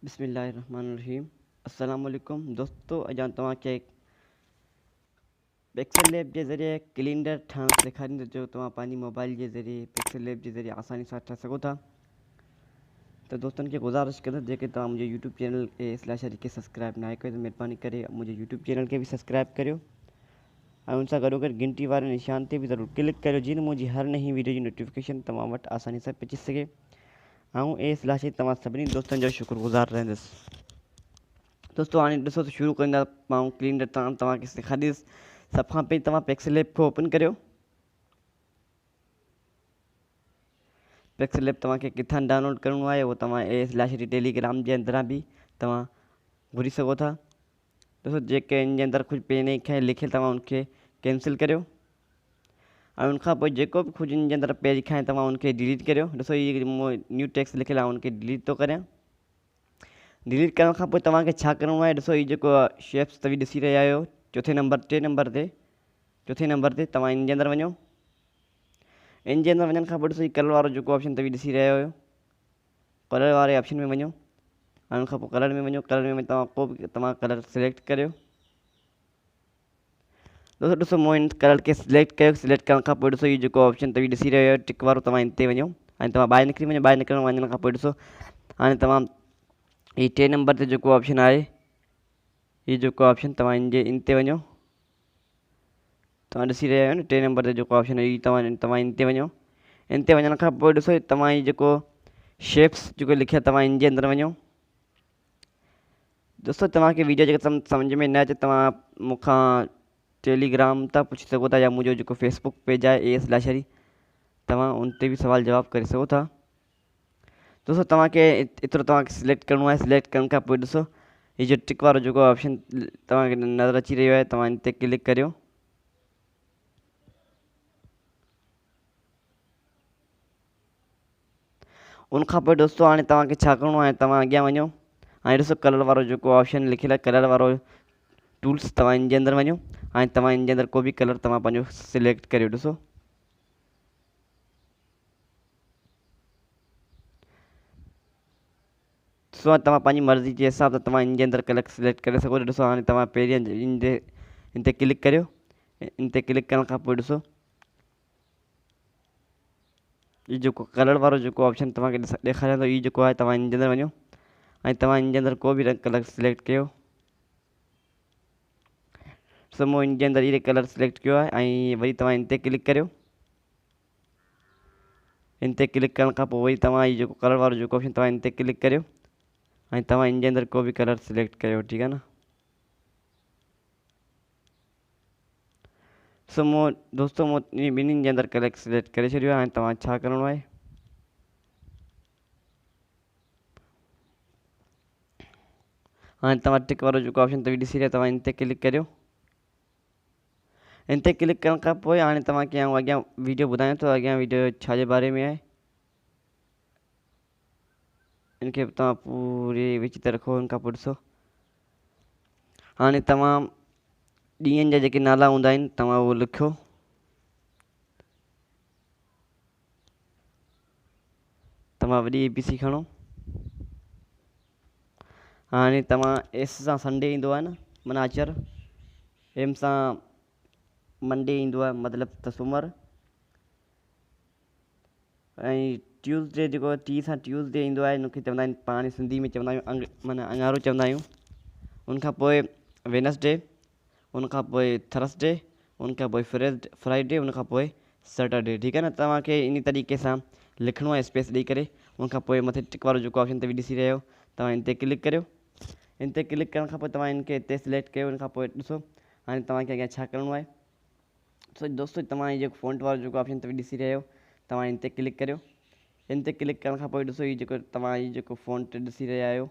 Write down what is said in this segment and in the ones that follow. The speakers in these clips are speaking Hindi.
बिस्मिल्लाहिर्रहमानिर्रहीम। अस्सलाम वालेकुम दोस्तों, अॼु तव्हांखे पिक्सल ऐप जे ज़रिए कैलेंडर ठाहिणु सेखारींदो जो तव्हां पंहिंजी मोबाइल जे ज़रिए पिक्सल ऐप जे ज़रिए आसानी सां ठाहे सघो था। तो दोस्तनि खे गुज़ारिश कंदुसि जेके तव्हां मुंहिंजे यूट्यूब चैनल इस्लाह शरीफ़ खे सब्सक्राइब न कयो त महिरबानी करे मुंहिंजे यूट्यूब चैनल खे बि सब्सक्राइब करियो ऐं उन सां गॾोगॾु घंटी वारे निशान ते बि ज़रूरु क्लिक करियो जीअं त मुंहिंजी हर नई वीडियो जी नोटिफिकेशन तव्हां वटि आसानी सां पहुची सघे। ऐं इस्लाह शरीफ़ तव्हां सभिनी दोस्तनि जो शुक्रगुज़ार रहंदुसि। दोस्तों हाणे ॾिसो त शुरू कंदा मां कैलेंडर तव्हांखे सेखारींदुसि। सभ खां पहिरीं तव्हां पिक्सल ऐप खे ओपन करियो। पिक्सल ऐप तव्हांखे किथां डाउनलोड करिणो आहे उहो तव्हां इस्लाह शरीफ़ टेलीग्राम जे अंदरां बि तव्हां घुरी सघो था। ॾिसो जेके इन जे अंदरि कुझु पहिरीं खां लिखियलु तव्हां उनखे कैंसिल करियो ऐं उनखां पोइ जेको बि कुझु इन जे अंदरि पहिरीं खां तव्हां उनखे डिलीट करियो। ॾिसो हीअ न्यू टेक्स्ट लिखियलु आहे उनखे डिलीट थो करियां। डिलीट करण खां पोइ तव्हांखे छा करिणो आहे, ॾिसो हीअ जेको शेप्स तव्हां ॾिसी रहिया आहियो चौथे नंबर चौथे नंबर ते तव्हां इन जे अंदरि वञो। इन जे अंदरि वञण खां पोइ ॾिसो हीअ कलर वारो जेको ऑप्शन तव्हां ॾिसी रहिया आहियो, कलर वारे ऑप्शन में वञो ऐं उनखां पोइ कलर में वञो। कलर में तव्हां को बि तव्हां कलर सिलेक्ट करियो। ॾिसो मूं इन कलर खे सिलेक्ट कयो। सिलेक्ट करण खां पोइ ॾिसो हीअ जेको ऑप्शन तव्हां ॾिसी रहिया आहियो टिक वारो, तव्हां इन ते वञो ऐं तव्हां ॿाहिरि निकिरी वञो। ॿाहिरि निकिरण वञण खां पोइ ॾिसो हाणे तव्हां हीअ 3 नंबर ते जेको ऑप्शन आहे, हीअ जेको ऑप्शन तव्हां इन ते वञो। तव्हां ॾिसी रहिया आहियो न 3 नंबर ते जेको ऑप्शन आहे हीअ तव्हां इन ते वञो। इन ते वञण खां पोइ ॾिसो तव्हां हीअ जेको शेप्स जेको लिखियलु तव्हां इन जे अंदरि वञो। दोस्तों तव्हांखे वीडियो जेका सम्झ में न अचे तव्हां मूंखां टेलीग्राम था पुछी सघो था या मुंहिंजो जेको फेसबुक पेज आहे इस्लाह शरीफ़, तव्हां उन ते बि सवाल जवाबु करे सघो था। दोस्तों तव्हांखे एतिरो तव्हांखे सिलेक्ट करिणो आहे। सिलेक्ट करण खां पोइ ॾिसो हीअ जो टिक वारो जेको ऑप्शन तव्हांखे नज़र अची रहियो आहे, तव्हां इन ते क्लिक करियो। उनखां पोइ दोस्तों हाणे तव्हांखे छा करिणो आहे, तव्हां अॻियां वञो ऐं ॾिसो कलर वारो जेको ऑप्शन लिखियलु आहे कलर वारो टूल्स, तव्हां इन जे अंदरि वञो ऐं तव्हां इन जे अंदरि को बि कलर तव्हां पंहिंजो सिलेक्ट करियो। ॾिसो तव्हां पंहिंजी मर्ज़ी जे हिसाब सां तव्हां इन जे अंदरि कलर सिलेक्ट करे सघो था। ॾिसो हाणे तव्हां पहिरीं इन ते क्लिक करियो। इन ते क्लिक करण खां पोइ ॾिसो हीअ जेको कलर वारो जेको ऑप्शन तव्हांखे ॾेखारियां थो, हीअ जेको आहे तव्हां इन जे अंदरि वञो ऐं तव्हां इन जे अंदरि को बि कलर सिलेक्ट कयो। ॾिसो मूं इन जे अंदरि इहे कलर सिलेक्ट कयो आहे ऐं वरी तव्हां इन ते क्लिक करियो। इन ते क्लिक करण खां पोइ वरी तव्हां हीअ जेको कलर वारो जेको ऑप्शन तव्हां इन ते क्लिक करियो ऐं तव्हां इन जे अंदरि को बि कलर सिलेक्ट कयो। ठीकु आहे न। ॾिसो दोस्तों मूं ॿिन्हिनि जे अंदरि कलर सिलेक्ट करे छॾियो आहे। हाणे तव्हां छा करिणो आहे, हाणे तव्हां टिक वारो जेको ऑप्शन तव्हां ॾिसी रहिया तव्हां इन ते क्लिक करियो। इन ते क्लिक करण खां पोइ हाणे तव्हांखे आउं अॻियां वीडियो ॿुधायां थो, अॻियां वीडियो छा जे बारे में आहे। इनखे तव्हां पूरी विच ते रखो। हुन खां पोइ ॾिसो हाणे तव्हां ॾींहंनि जा जेके नाला हूंदा आहिनि तव्हां उहो लिखियो। तव्हां वॾी ABC खणो। हाणे तव्हां S सां संडे ईंदो आहे न, माना आचर। M सां मंडे ईंदो आहे, मतिलबु त सूमरु। ऐं ट्यूसडे जेको T सां ट्यूसडे ईंदो आहे, हुनखे चवंदा आहिनि पाण सिंधी में चवंदा आहियूं माना अङारो चवंदा आहियूं। उनखां पोइ वेनसडे, उनखां पोइ थर्सडे, उनखां पोइ फ्राइडे, उनखां पोइ सैटरडे। ठीकु आहे न। तव्हांखे इन तरीक़े सां लिखिणो आहे स्पेस ॾेई करे। उनखां पोइ मथे टिक वारो जेको ऑप्शन तव्हां ॾिसी रहिया आहियो तव्हां इन ते क्लिक करियो। इन ते क्लिक करण खां पोइ तव्हां इनखे हिते सिलेक्ट कयो। उनखां पोइ ॾिसो हाणे तव्हांखे अॻियां छा करिणो आहे। सो दोस्तों तव्हां हीअ जेको फ़ॉन्ट वारो जेको ऑप्शन तव्हां ॾिसी रहिया आहियो तव्हां इन ते क्लिक करियो। इन ते क्लिक करण खां पोइ ॾिसो हीअ जेको तव्हां हीअ जेको फ़ॉन्ट ॾिसी रहिया आहियो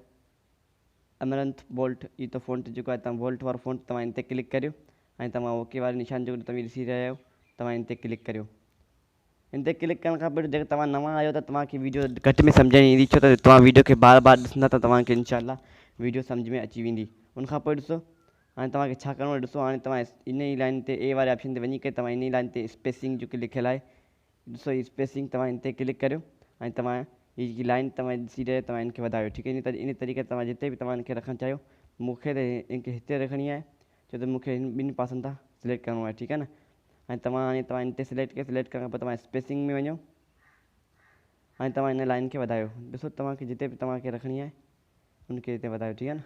अमरंथ बोल्ट, इहो त फ़ॉन्ट जेको आहे तव्हां वोल्ट वारो फ़ॉन्ट तव्हां इन ते क्लिक करियो ऐं तव्हां ओके वारे निशान जेको तव्हां ॾिसी रहिया आहियो तव्हां इन ते क्लिक करियो। इन ते क्लिक करण खां पोइ जेके तव्हां नवां आहियो त तव्हांखे वीडियो घटि में सम्झ में ईंदी, छो त तव्हां वीडियो खे बार बार ॾिसंदा त तव्हांखे इनशाला वीडियो सम्झ में अची वेंदी। उनखां पोइ ॾिसो हाणे तव्हांखे छा करिणो आहे। ॾिसो हाणे तव्हां इन ई लाइन ते A वारे ऑप्शन ते वञी करे तव्हां इन ई लाइन ते स्पेसिंग जेकी लिखियलु आहे, ॾिसो हीअ स्पेसिंग तव्हां इन ते क्लिक करियो ऐं तव्हां ये लाइन तव्हां ॾिसी रहियो, तव्हां इनखे वधायो। ठीकु आहे, इन तरीक़े तव्हां जिते बि तव्हां इनखे रखणु चाहियो। मूंखे त इनखे हिते रखणी आहे, छो त मूंखे हिन ॿिनि पासनि तां सिलेक्ट करिणो आहे। ठीकु आहे न। ऐं हाणे तव्हां हिते सिलेक्ट करण खां पोइ तव्हां स्पेसिंग में वञो। हाणे तव्हां हिन लाइन खे वधायो। ॾिसो तव्हांखे जिते बि तव्हांखे रखणी आहे उनखे हिते वधायो। ठीकु आहे न।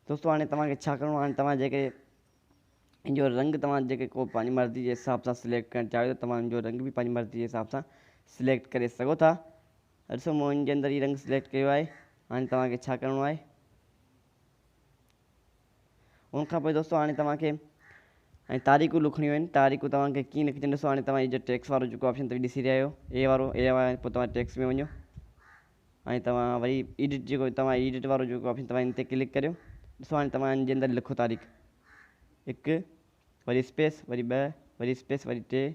दोस्तों हाणे तव्हांखे छा करिणो आहे, हाणे तव्हां जेके इनजो रंग तव्हां जेके को पंहिंजी मर्ज़ी जे हिसाब सां सिलेक्ट करणु चाहियो त तव्हां इनजो रंग बि पंहिंजी मर्ज़ी जे हिसाब सां सिलेक्ट करे सघो था। ॾिसो मूं हिन जे अंदरि ई रंग सिलेक्ट कयो आहे। हाणे तव्हांखे छा करिणो आहे, उनखां पोइ दोस्तों हाणे तव्हांखे ऐं तारीख़ूं लिखणियूं आहिनि। तारीख़ूं तव्हांखे कीअं लिखजनि, ॾिसो हाणे तव्हां इहो टेक्स वारो जेको ऑप्शन तव्हां ॾिसी रहिया आहियो, ए वारो, पोइ तव्हां टेक्स में वञो। ऐं तव्हां वरी एडिट जेको तव्हां एडिट वारो जेको ऑप्शन तव्हां इन ते क्लिक करियो। ॾिसो हाणे तव्हां हिन जे अंदरि लिखो तारीख़ 1, worry space, worry 2, worry space, worry 3।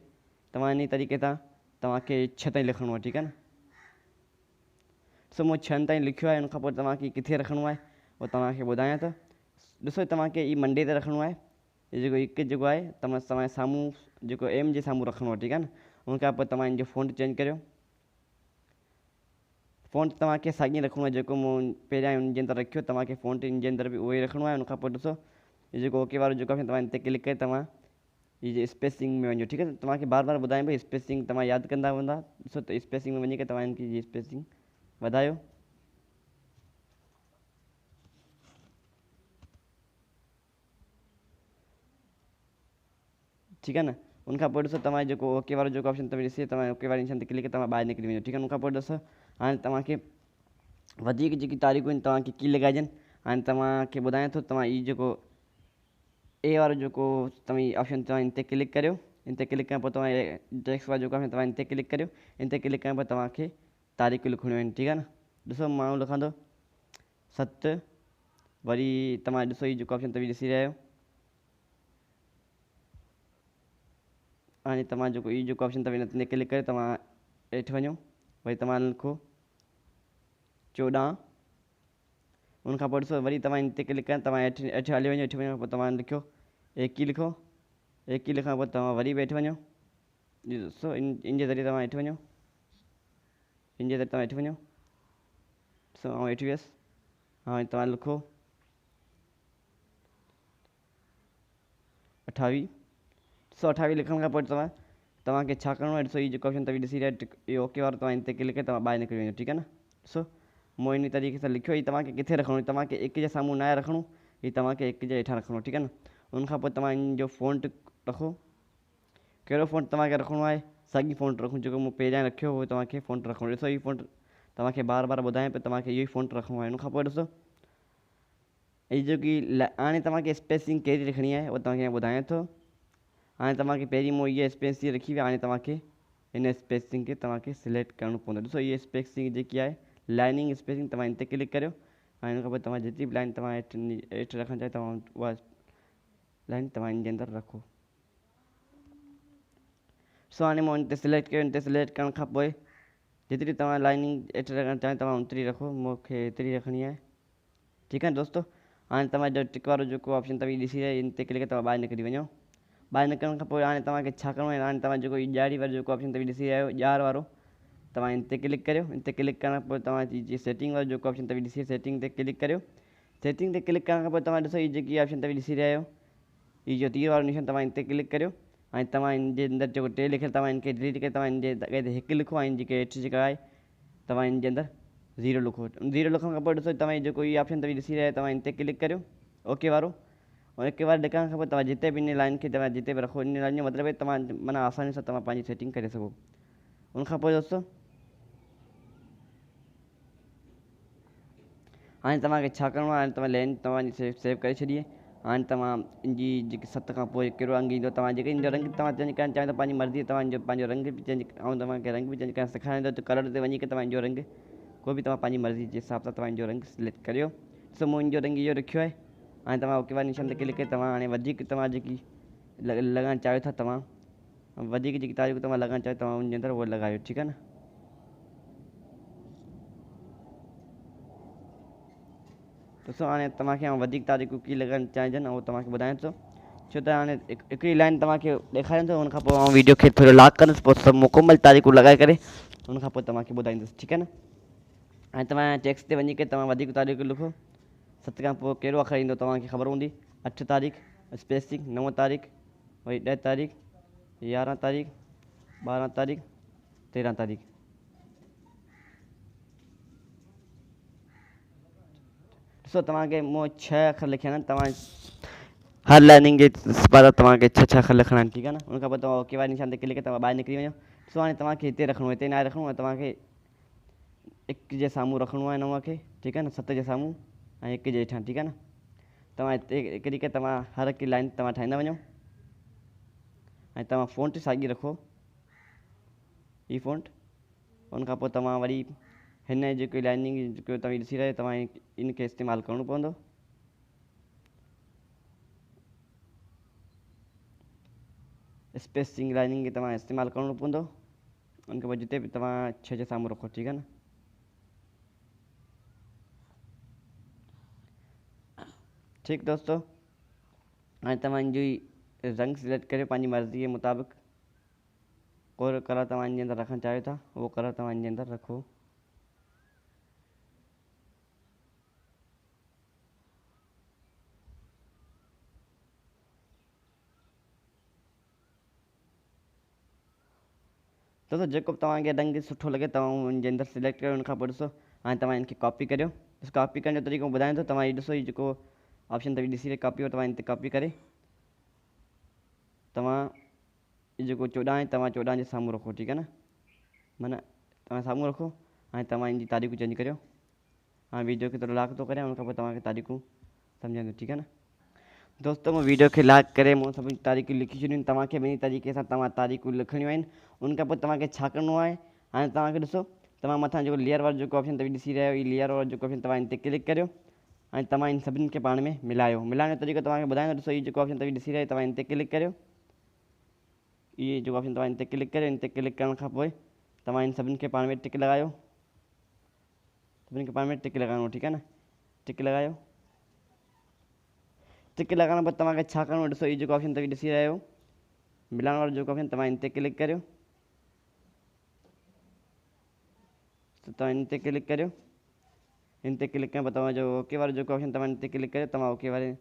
तव्हां इन तरीक़े सां तव्हांखे 6 ताईं लिखणो आहे। ठीकु आहे न। ॾिसो मूं 6 ताईं लिखियो आहे। उनखां पोइ तव्हांखे किथे रखिणो आहे उहो तव्हांखे ॿुधायां थो। ॾिसो तव्हांखे ई मंडे ते रखिणो आहे। इहो जेको 1 जेको आहे तव्हांजे साम्हूं जेको एम जे साम्हूं रखिणो आहे। ठीकु आहे न। उनखां पोइ तव्हां हिनजो फ़ॉन्ट चेंज करियो। फ़ॉन्ट तव्हांखे साॻियो रखिणो आहे जेको मूं पहिरियां हुनजे अंदरि रखियो। तव्हांखे फ़ॉन्ट हिन जे अंदरि बि उहो ई रखिणो आहे। उनखां पोइ ॾिसो इहो जेको ओके वारो जेको आहे तव्हां हिन ते क्लिक करे तव्हां हीअ स्पेसिंग में वञो। ठीकु आहे। तव्हांखे बार बार ॿुधायां पई स्पेसिंग तव्हां यादि कंदा हूंदा। ॾिसो त स्पेसिंग में वञी करे तव्हां हिनजी स्पेसिंग वधायो। ठीकु आहे न। उनखां पोइ ॾिसो तव्हां जेको ओके वारो जेको ऑप्शन तव्हां ॾिसी तव्हां ओके वारे निशान ते क्लिक करे तव्हां ॿाहिरि निकिरी वञो। ठीकु आहे। उनखां पोइ ॾिसो हाणे तव्हांखे वधीक जेकी तारीख़ूं आहिनि तव्हांखे कीअं लॻाइजनि, हाणे तव्हांखे ॿुधायां थो। तव्हां ई जेको ए वारो जेको तव्हां ऑप्शन तव्हां इन ते क्लिक करियो। इन ते क्लिक करण पोइ तव्हां टेक्स्ट वारो जेको ऑप्शन तव्हां इन ते क्लिक करियो। इन ते क्लिक करण पोइ तव्हांखे तारीख़ूं लिखणियूं आहिनि। ठीकु आहे न। ॾिसो माण्हू लिखंदो 7, वरी तव्हां ॾिसो हीअ जेको ऑप्शन तव्हां ॾिसी रहिया आहियो। हाणे तव्हां जेको ई जेको ऑप्शन तव्हां हिन ते क्लिक करे तव्हां हेठि वञो। वरी तव्हां लिखो 14। उनखां पोइ ॾिसो वरी तव्हां हिन ते क्लिक कयो। तव्हां हेठि हली वञो। हेठि वञण खां पोइ तव्हां लिखियो 21 लिखो। 21 लिखण खां पोइ तव्हां वरी बि हेठि वञो। ॾिसो इन जे ज़रिए तव्हां हेठि वञो। इन जे ज़रिए तव्हां हेठि वञो। ॾिसो आउं हेठि वियुसि। हाणे तव्हां लिखो 28। ॾिसो 28 लिखण खां पोइ तव्हांखे छा करिणो आहे, ॾिसो हीअ जेको ऑप्शन तव्हां ॾिसी रहिया इहो ओके वारो तव्हां हिन ते क्लिक करे तव्हां ॿाहिरि निकिरी वञो। ठीकु आहे न। ॾिसो मूं इन तरीक़े सां लिखियो। हीअ तव्हांखे किथे रखिणो आहे, तव्हांखे 1 जे साम्हूं न आहे रखिणो, हीअ तव्हांखे 1 जे हेठां रखिणो। ठीकु आहे न। उनखां पोइ तव्हां इन जो फ़ॉन्ट रखो। कहिड़ो फ़ॉन्ट तव्हांखे रखिणो आहे, साॻी फ़ॉन्ट रखो जेको मूं पहिरियां रखियो उहो तव्हांखे फ़ॉन्ट रखिणो। ॾिसो हीअ फ़ॉन्ट तव्हांखे बार बार ॿुधायां पियो तव्हांखे इहो ई फ़ॉन्ट रखिणो आहे। उनखां पोइ ॾिसो हीअ जेकी हाणे तव्हांखे स्पेसिंग कहिड़ी रखणी आहे उहा तव्हांखे ॿुधायां थो। हाणे तव्हांखे पहिरीं मूं इहा स्पेसिंग रखी हुई। हाणे तव्हांखे हिन स्पेसिंग खे तव्हांखे सिलेक्ट करिणो पवंदो। ॾिसो इहा स्पेसिंग जेकी आहे लाइनिंग स्पेसिंग तव्हां हिन ते क्लिक करियो। हाणे हुन खां पोइ तव्हां जेतिरी बि लाइन तव्हां हेठि रखणु चाहियो तव्हां उहा लाइन तव्हां हिन जे अंदरि रखो। सो हाणे मूं हिन ते सिलेक्ट कयो। हिन ते सिलेक्ट करण खां पोइ जेतिरी तव्हां लाइनिंग हेठि रखणु चाहियो तव्हां ओतिरी रखो। मूंखे एतिरी रखणी आहे। ठीकु आहे दोस्तो। हाणे तव्हां जो टिक वारो जेको ऑप्शन तव्हां ॾिसी रहिया हिन ते क्लिक करे तव्हां ॿाहिरि निकिरी वञो। ॿाहिरि निकिरण खां पोइ हाणे तव्हांखे छा करिणो आहे, हाणे तव्हां जेको ॾियारी वारो जेको ऑप्शन तव्हां ॾिसी रहिया आहियो ॼार वारो तव्हां हिन ते क्लिक करियो। हिन ते क्लिक करण खां पोइ तव्हां सेटिंग वारो जेको ऑप्शन तव्हां ॾिसी सेटिंग ते क्लिक करियो। सेटिंग ते क्लिक करण खां पोइ तव्हां ॾिसो हीअ जेकी ऑप्शन तव्हां ॾिसी रहिया आहियो हीअ जो तीर वारो निशान तव्हां हिन ते क्लिक करियो। ऐं तव्हां हिन जे अंदरि जेको 3 लिखियलु तव्हां हिनखे डिलीट करे तव्हां हिन जे जॻह ते 1 लिखो। ऐं जेके हेठि जेका आहे तव्हां हिन जे अंदरि 0 लिखो। 0 लिखण खां पोइ ॾिसो तव्हां जेको इहो ऑप्शन तव्हां ॾिसी रहिया आहियो तव्हां हिन ते क्लिक करियो ओके वारो। ऐं हिकु बार लिखण खां पोइ तव्हां जिते बि इन लाइन खे तव्हां जिते बि रखो इन लाइन जो मतिलबु आहे तव्हां माना आसानी सां तव्हां पंहिंजी सेटिंग करे सघो। उनखां पोइ दोस्तो हाणे तव्हांखे छा करिणो आहे, हाणे तव्हां लाइन तव्हांजी सेव करे छॾी आहे। हाणे तव्हां इनजी जेकी 7 खां पोइ कहिड़ो रंग ईंदो तव्हां जेके इन जो रंग तव्हां चेंज करणु चाहियो त पंहिंजी मर्ज़ी तव्हांजो पंहिंजो रंग बि चेंज ऐं तव्हांखे रंग बि चेंज करणु सेखारींदो त कलर ते वञी करे तव्हां इनजो रंग को बि तव्हां पंहिंजी मर्ज़ी जे हिसाब सां तव्हां इनजो रंग सिलेक्ट करियो। सो मूं इनजो रंग इहो रखियो आहे। हाणे तव्हां ओके वारे निशान ते क्लिक करे तव्हां हाणे वधीक तव्हां जेकी लॻाइणु चाहियो था तव्हां वधीक जेकी तारीख़ तव्हां लॻाइणु चाहियो तव्हां उनजे अंदरि उहो लॻायो। ठीकु आहे न। दोस्तों हाणे तव्हांखे आउं वधीक तारीख़ूं कीअं लॻाइण चाहिजनि उहो तव्हांखे ॿुधायां थो। छो त हाणे हिकिड़ी लाइन तव्हांखे ॾेखारियां थो, हुन खां पोइ आउं वीडियो खे थोरो लॉक कंदुसि, पोइ सभु मुकमल तारीख़ूं लॻाए करे हुन खां पोइ तव्हांखे ॿुधाईंदुसि, ठीकु आहे न। हाणे तव्हां टेक्स्ट ते वञी करे तव्हां वधीक तारीख़ूं लिखो, 7 खां पोइ कहिड़ो अख़र ईंदो तव्हांखे ख़बर हूंदी। 8 तारीख़ स्पेसिंग, 9 तारीख़, वरी 10 तारीख़, 11 तारीख़, 12 तारीख़, 13 तारीख़। ॾिसो तव्हांखे मूं 6 अख़र लिखिया आहिनि, तव्हां हर लाइनिंग जे पारां तव्हांखे 6 अख़र लिखणा आहिनि, ठीकु आहे न। हुन खां पोइ तव्हां ओके वारे निशान ते क्लिक करे तव्हां ॿाहिरि निकिरी वञो। ॾिसो हाणे तव्हांखे हिते रखिणो आहे, हिते न रखिणो आहे, तव्हांखे 1 जे साम्हूं रखिणो आहे 9 खे, ठीकु आहे न, 7 जे साम्हूं ऐं 1 जे हेठां, ठीकु आहे न। तव्हां हिते किरी करे तव्हां हर हिकु लाइन तव्हां ठाहींदा वञो ऐं तव्हां फ़ॉन्ट साॻी रखो, ही फ़ॉन्ट। हुन खां पोइ तव्हां वरी हिन जेकी लाइनिंग जेको तव्हां ॾिसी रहियो तव्हां इनखे इस्तेमालु करिणो पवंदो। स्पेसिंग लाइनिंग खे तव्हां इस्तेमालु करिणो पवंदो। उनखे पोइ जिते बि तव्हां 6 जे साम्हूं रखो, ठीकु आहे न। ठीकु दोस्तों, हाणे तव्हांजी रंग सिलेक्ट करियो पंहिंजी मर्ज़ी जे मुताबिक़। कोई कलर तव्हां इनजे अंदरि रखणु चाहियो था उहो कलर तव्हां इनजे अंदरि रखो। दोस्तों जेको बि तव्हांखे रंग सुठो लॻे तव्हां हुनजे अंदरि सिलेक्ट कयो। हुन खां पोइ ॾिसो हाणे तव्हां इनखे कॉपी करियो। कॉपी करण जो तरीक़ो ॿुधायां थो। तव्हां हीउ ॾिसो, हीउ जेको ऑप्शन अथव ॾिसी रहे कॉपी, तव्हां हिन ते कॉपी करे तव्हां हीउ जेको 14 आहे तव्हां 14 जे साम्हूं रखो, ठीकु आहे न। माना तव्हां साम्हूं रखो। हाणे तव्हां हिनजी तारीख़ूं चेंज करियो। हाणे वीडियो खे थोरो लॉक थो करे, हुन खां पोइ तव्हांखे तारीख़ूं सम्झंदो, ठीकु आहे न। दोस्तों मैं वीडियो खे लॉक करे मूं सभी तारीख़ूं लिखी छॾियूं। तव्हांखे ॿिनी तरीक़े सां तव्हां तारीख़ूं लिखणियूं आहिनि। उन खां पोइ तव्हांखे छा करिणो आहे, हाणे तव्हांखे ॾिसो तव्हां मथां जेको लेयर वारो जेको ऑप्शन अथव ॾिसी रहिया आहियो, हीउ लेयर वारो जेको ऑप्शन तव्हां हिन ते क्लिक करियो ऐं तव्हां इन सभिनी खे पाण में मिलायो। मिलाइण जो तरीक़ो तव्हांखे ॿुधायां थो। ॾिसो हीउ जेको ऑप्शन अथव ॾिसी रहिया तव्हां हिन ते क्लिक करियो। इहे जेको ऑप्शन तव्हां हिन ते क्लिक करियो, हिन ते क्लिक करण खां पोइ तव्हां इन सभिनी खे पाण में टिक लॻायो। सभिनी खे पाण में टिक लॻाइणो, ठीकु आहे न। टिक लॻायो। टिक लॻाइण खां पोइ तव्हांखे छा करिणो, ॾिसो हीउ जेको ऑप्शन अथव ॾिसी रहिया आहियो मिलाइण वारो जेको ऑप्शन, तव्हां हिन ते क्लिक करियो। तव्हां हिन ते क्लिक करियो। हिन ते क्लिक करण पोइ तव्हांजो ओके वारो जेको ऑप्शन तव्हां हिन ते क्लिक करियो। तव्हां ओके वारे,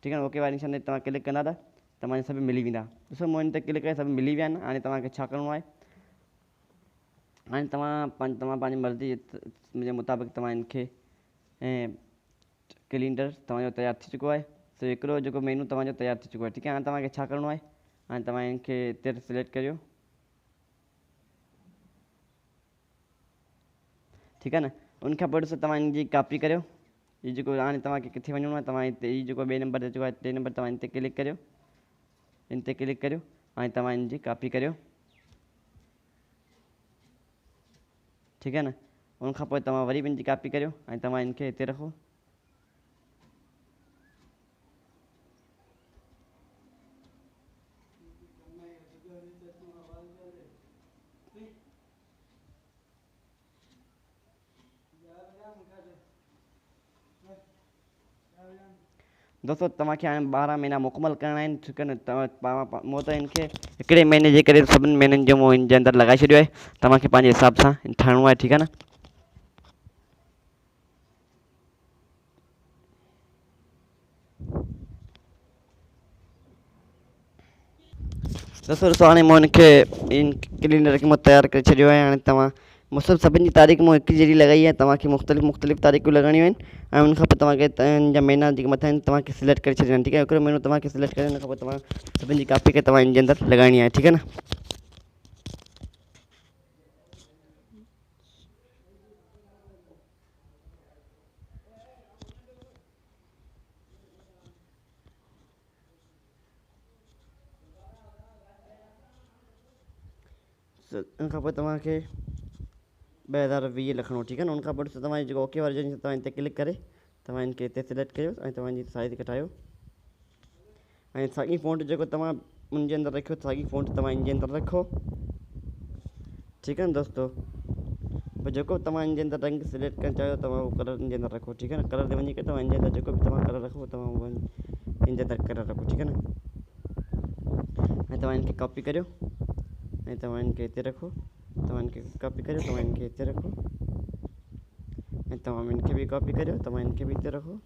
ठीकु आहे न, ओके वारे निशान ते तव्हां क्लिक कंदा त तव्हांजा सभु मिली वेंदा। ॾिसो मूं हिन ते क्लिक करे सभु मिली विया आहिनि। हाणे तव्हांखे छा करिणो आहे, हाणे तव्हां पंहिंजी मर्ज़ी जे मुताबिक़ तव्हां हिनखे ऐं कैलेंडर तव्हांजो तयारु थी चुको आहे। सो हिकिड़ो जेको मेनू तव्हांजो तयारु थी चुको आहे, ठीकु आहे। हाणे तव्हांखे छा करिणो आहे, हाणे तव्हां हिनखे हिते सिलेक्ट करियो, ठीकु आहे न। उनखां पोइ ॾिसो तव्हां हिनजी कॉपी करियो। हीउ जेको हाणे तव्हांखे किथे वञिणो आहे, तव्हां हिते हीउ जेको 2 नंबर जेको आहे 3 नंबर तव्हां हिन ते क्लिक करियो। हिन ते क्लिक करियो। हाणे तव्हां हिनजी कॉपी करियो, ठीकु आहे न। उनखां पोइ तव्हां वरी बि हिनजी कॉपी करियो ऐं तव्हां हिनखे हिते रखो। दोस्तों तव्हांखे हाणे 12 महीना मुकमल करणा आहिनि, ठीकु आहे न। तव्हां मूं त हिनखे हिकिड़े महीने जे करे सभिनी महीननि जो मूं हिनजे अंदरि लॻाए छॾियो आहे। तव्हांखे पंहिंजे हिसाब सां ठाहिणो आहे, ठीकु आहे न। दोस्तों ॾिसो हाणे मूं हिनखे इन कैलेंडर खे मूं तयारु करे छॾियो आहे। हाणे तव्हां मूं सभिनी जी तारीख़ मूं हिकु जहिड़ी लॻाई आहे। तव्हांखे मुख़्तलिफ़ तारीख़ूं लॻाइणियूं आहिनि ऐं उनखां पोइ तव्हांखे तव्हांजा महीना जेके मथां आहिनि तव्हांखे सिलेक्ट करे छॾिणा आहिनि, ठीकु आहे। हिकिड़ो महीनो तव्हांखे सिलेक्ट करे हुन खां पोइ तव्हां सभिनी जी कॉपी खे तव्हां हिनजे अंदरि लॻाइणी आहे, ठीकु आहे न। उन खां पोइ तव्हांखे 2020 लिखणो, ठीकु आहे न। उनखां पोइ ॾिसो तव्हांजी जेको ओके वारो जो तव्हां हिन ते क्लिक करे तव्हां हिनखे हिते सिलेक्ट कयो ऐं तव्हांजी साइज़ खे ठाहियो ऐं साॻी फ़ॉन्ट जेको तव्हां उनजे अंदरि रखियो साॻी फ़ॉन्ट तव्हां हिनजे अंदरि रखो, ठीकु आहे न दोस्तों। पर जो तव्हां इन जे अंदरि रंग सिलेक्ट करणु चाहियो तव्हां उहो कलर इन जे अंदरि रखो, ठीकु आहे न। कलर ते वञी करे तव्हां इन जे अंदरि जेको बि तव्हां कलर रखो तव्हां उहो इन जे अंदरि कलर रखो, ठीकु आहे न। ऐं तव्हां इनखे कॉपी करियो ऐं तव्हां इनखे हिते रखो, तव्हां इनखे कॉपी करियो, तव्हां इनखे हिते रखो ऐं तव्हां इनखे बि कॉपी करियो, तव्हां इनखे बि हिते रखो।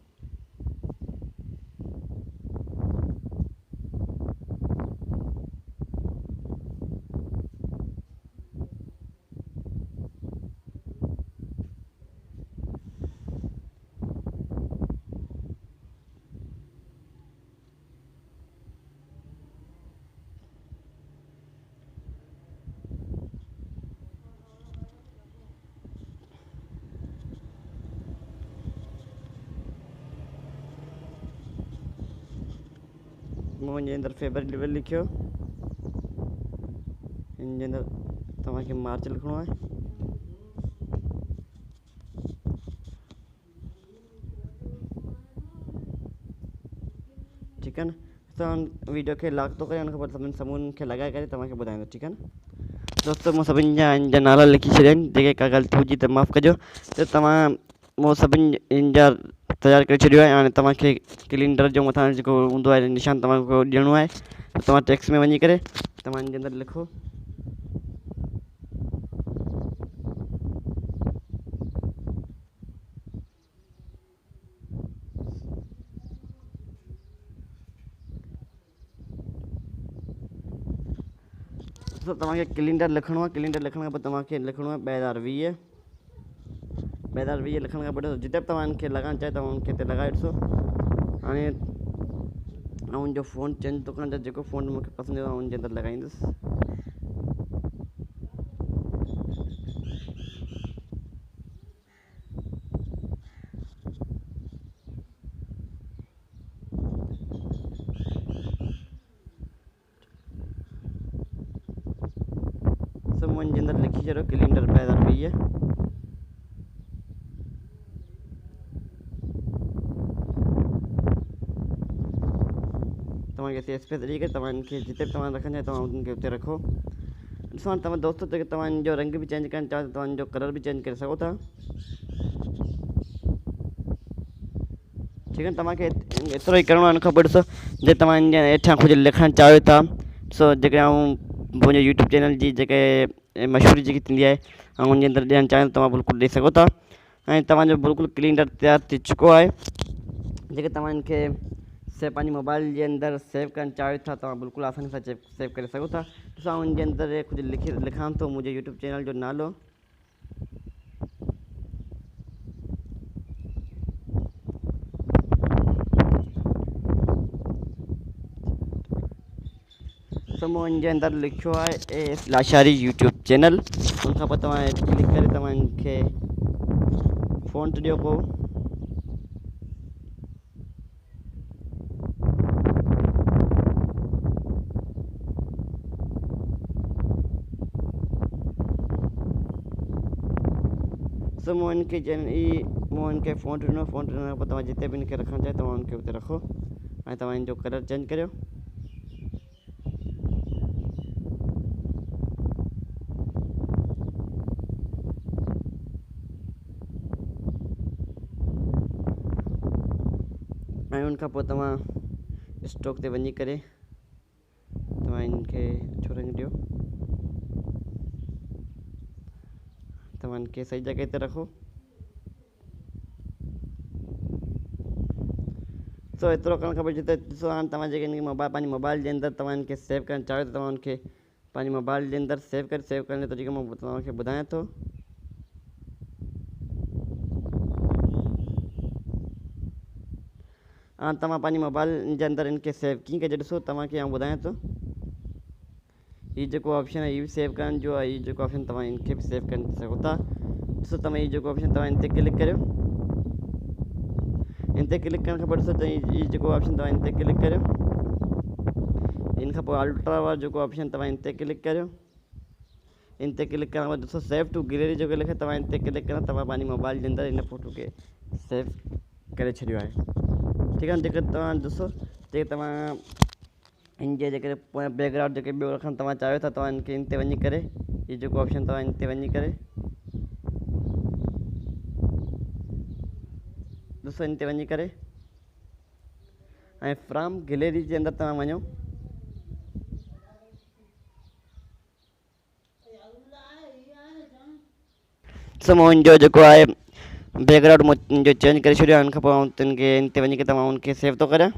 मूं जे अंदरि फेवरेट लिखियो, इन जे अंदरि तव्हांखे मार्च लिखिणो आहे। ठीकु आहे न। असां वीडियो खे लॉक थो करे हुन खां पोइ सभिनी समूहनि खे लॻाए करे तव्हांखे ॿुधाईंदो, ठीकु आहे न। दोस्तों मूं सभिनी जा नाला लिखी छॾिया आहिनि, जेके का ग़लती हुजी त माफ़ु कजो। त तव्हां मूं सभिनी इन जा तयारु करे छॾियो आहे। हाणे तव्हांखे कैलेंडर जो मथां जेको हूंदो आहे निशान तव्हांखे ॾियणो आहे। त तव्हां टेक्स्ट में वञी करे तव्हां इन जे अंदरि लिखो तो तव्हांखे कैलेंडर लिखणो आहे। कैलेंडर लिखण खां पोइ तव्हांखे लिखणो आहे 2020 लिखण खां पोइ जिते बि तव्हां इनखे लॻाइणु चाहियो तव्हां उनखे हिते लॻाए ॾिसो। हाणे ऐं उनजो फ़ोन चेंज थो करण, जेको फ़ोन मूंखे पसंदि ईंदो आहे उनजे अंदरि लॻाईंदुसि। सब मुंहिंजे अंदरि लिखी छॾियो कैलेंडर 2020। तव्हांखे हिते स्पेस ॾेई करे तव्हां इनखे जिते बि तव्हां रखणु चाहियो तव्हां उनखे हुते रखो। ॾिसो हाणे तव्हां दोस्तो जेके तव्हां इनजो रंग बि चेंज करणु चाहियो त तव्हां इनजो कलर बि चेंज करे सघो था, ठीकु आहे। तव्हांखे एतिरो ई करिणो आहे। हुन खां पोइ ॾिसो जे तव्हां इन जे हेठां कुझु लिखणु चाहियो था, ॾिसो जेके मुंहिंजे यूट्यूब चैनल जी जेके मशहूरी जेकी थींदी आहे ऐं उनजे अंदरि ॾियणु चाहियो तव्हां बिल्कुलु ॾेई सघो था। ऐं तव्हांजो बिल्कुलु कैलेंडर तयारु थी चुको आहे। जेके तव्हां इनखे पंहिंजी मोबाइल जे अंदरि सेव करणु चाहियो था तव्हां बिल्कुलु आसानी सां सेव करे सघो था। ॾिसो आउं उनजे अंदरि कुझु लिखां थो मुंहिंजे यूट्यूब चैनल जो नालो। सो मूं इनजे अंदरि लिखियो आहे AS लाशारी यूट्यूब चैनल। उन खां पोइ तव्हां क्लिक करे तव्हां इनखे फ़ॉन्ट ॾियो को। सो मूं इनखे फ़ॉन्ट ॾिनो। फ़ॉन्ट ॾियण खां पोइ तव्हां जिते बि इनखे रखणु चाहियो तव्हां उनखे हुते रखो ऐं तव्हां इनजो कलर चेंज करियो। ऐं उनखां पोइ तव्हां स्टॉक ते वञी करे तव्हां इनखे अछो रंग ॾियो। तव्हां इनखे सही जॻह ते रखो। सो एतिरो करण खां पोइ जिते ॾिसो हाणे तव्हां जेके इनखे पंहिंजी मोबाइल जे अंदरि तव्हां इनखे सेव करणु चाहियो त तव्हां उनखे पंहिंजी मोबाइल जे अंदरि सेव करण जो तरीक़ो मां तव्हांखे ॿुधायां थो। हाणे तव्हां पंहिंजी मोबाइल जे अंदरि इनखे सेव कीअं कजे ॾिसो तव्हांखे आउं ॿुधायां थो। हीउ जेको ऑप्शन आहे हीउ बि सेव करण जो आहे। हीउ जेको ऑप्शन तव्हां इनखे बि सेव करे सघो था। ॾिसो तव्हां हीउ जेको ऑप्शन तव्हां इन ते क्लिक करियो। इन ते क्लिक करण खां पोइ ॾिसो त हीउ जेको ऑप्शन तव्हां इन ते क्लिक करियो। इन खां पोइ अल्ट्रा वारो जेको ऑप्शन तव्हां इन ते क्लिक करियो। इन ते क्लिक करण खां पोइ ॾिसो सेव टू गैलरी जेको लिखे तव्हां इन ते क्लिक करो। तव्हां पंहिंजी मोबाइल जे अंदरि इन फ़ोटो खे सेव करे छॾियो आहे, ठीकु आहे। जेके तव्हां ॾिसो जेके तव्हां इन जे जेके बैकग्राउंड ॿियो रखणु तव्हां चाहियो था तव्हां इनखे इन ते वञी करे हीउ जेको ऑप्शन तव्हां इन ते वञी करे दोस्तों इन ते वञी करे ऐं फ्रॉम गैलरी जे अंदरि तव्हां वञो। सो मुंहिंजो जेको आहे बैकग्राउंड मुंहिंजो चेंज करे छॾियो आहे। उन खां पोइ आउं तिन खे इन ते वञी करे तव्हां उनखे सेव थो करियां।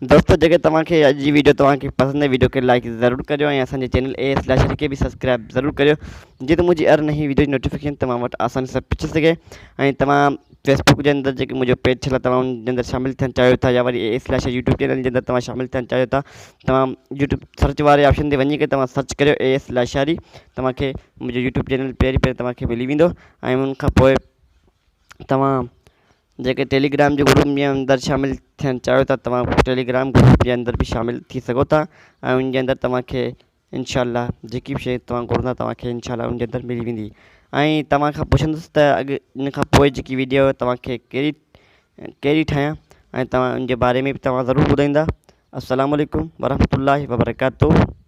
दोस्तों जेके तव्हांखे अॼु जी वीडियो तव्हांखे पसंदि आहे, वीडियो खे लाइक ज़रूरु करियो ऐं असांजे चैनल AS खे बि सब्सक्राइब ज़रूरु करियो, जीअं त मुंहिंजी हर नई वीडियो जी नोटिफिकेशन तव्हां वटि आसानी सां पहुची सघे। ऐं तव्हां फेसबुक जे अंदरि जेके मुंहिंजो पेज ठहियल आहे तव्हां उनजे अंदरि शामिलु थियणु चाहियो था, या वरी AS यूट्यूब चैनल जे अंदरि तव्हां शामिलु थियणु चाहियो था, तव्हां यूट्यूब सर्च वारे ऑप्शन ते वञी करे तव्हां सर्च करियो AS लाशारी। तव्हांखे मुंहिंजो यूट्यूब चैनल पहिरीं तव्हांखे मिली वेंदो। ऐं उनखां पोइ तव्हां जेके टेलीग्राम जे ग्रुप जे अंदरि शामिलु थियणु चाहियो था, तव्हां टेलीग्राम ग्रुप जे अंदरि बि शामिलु थी सघो था। ऐं उनजे अंदरि तव्हांखे इनशाला जेकी बि शइ तव्हां घुरंदा तव्हांखे इनशाला उनजे अंदरि मिली वेंदी। ऐं तव्हां खां पुछंदुसि त अॻु इन खां पोइ जेकी वीडियो तव्हांखे कहिड़ी ठाहियां, ऐं तव्हां उनजे बारे में बि तव्हां ज़रूरु ॿुधाईंदा। अस्सलामु अलैकुम वरहमतुल्लाहि वबरकातुहू।